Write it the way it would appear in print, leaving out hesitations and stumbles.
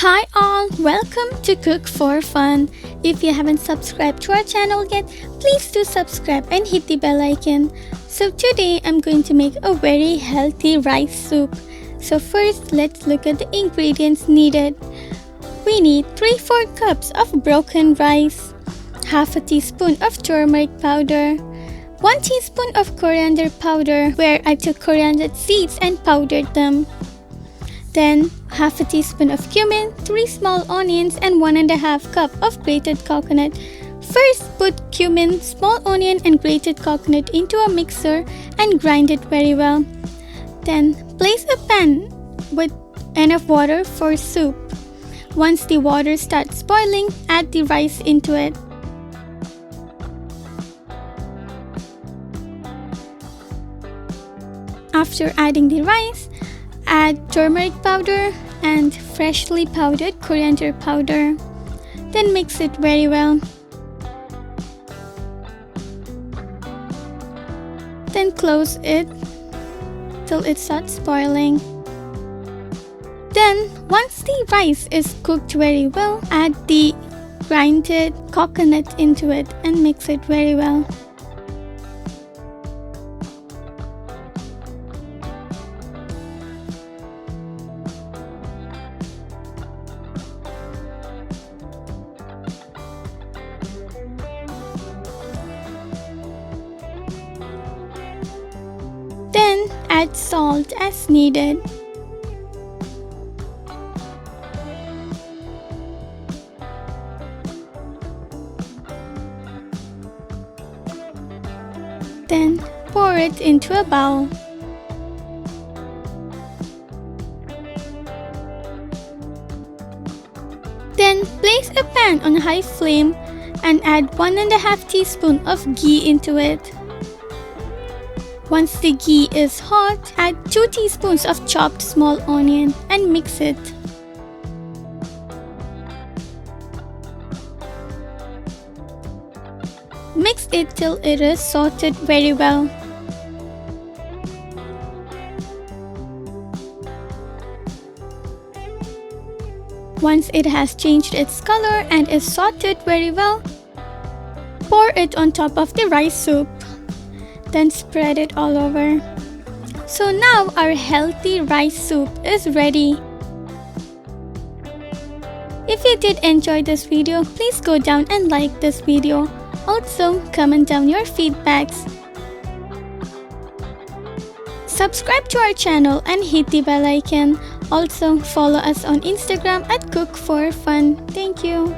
Hi all, welcome to Cook for Fun. If you haven't subscribed to our channel yet, please do subscribe and hit the bell icon. So today I'm going to make a very healthy rice soup. So first let's look at the ingredients needed. We need 3/4 cups of broken rice, half a teaspoon of turmeric powder, 1 teaspoon of coriander powder where I took coriander seeds and powdered them. Then half a teaspoon of cumin, 3 small onions and 1½ cup of grated coconut. First put cumin, small onion and grated coconut into a mixer and grind it very well. Then place a pan with enough water for soup. Once the water starts boiling, add the rice into it. After adding the rice, add turmeric powder and freshly powdered coriander powder. Then mix it very well. Then close it till it starts boiling. Then once the rice is cooked very well, add the grinded coconut into it and mix it very well. Then add salt as needed. Then pour it into a bowl. Then place a pan on high flame and add 1½ teaspoon of ghee into it. Once the ghee is hot, add 2 teaspoons of chopped small onion and mix it. Mix it till it is sauteed very well. Once it has changed its color and is sauteed very well, pour it on top of the rice soup. Then spread it all over. So now our healthy rice soup is ready. If you did enjoy this video, please go down and like this video. Also, comment down your feedbacks. Subscribe to our channel and hit the bell icon. Also, follow us on Instagram at Cook for Fun. Thank you.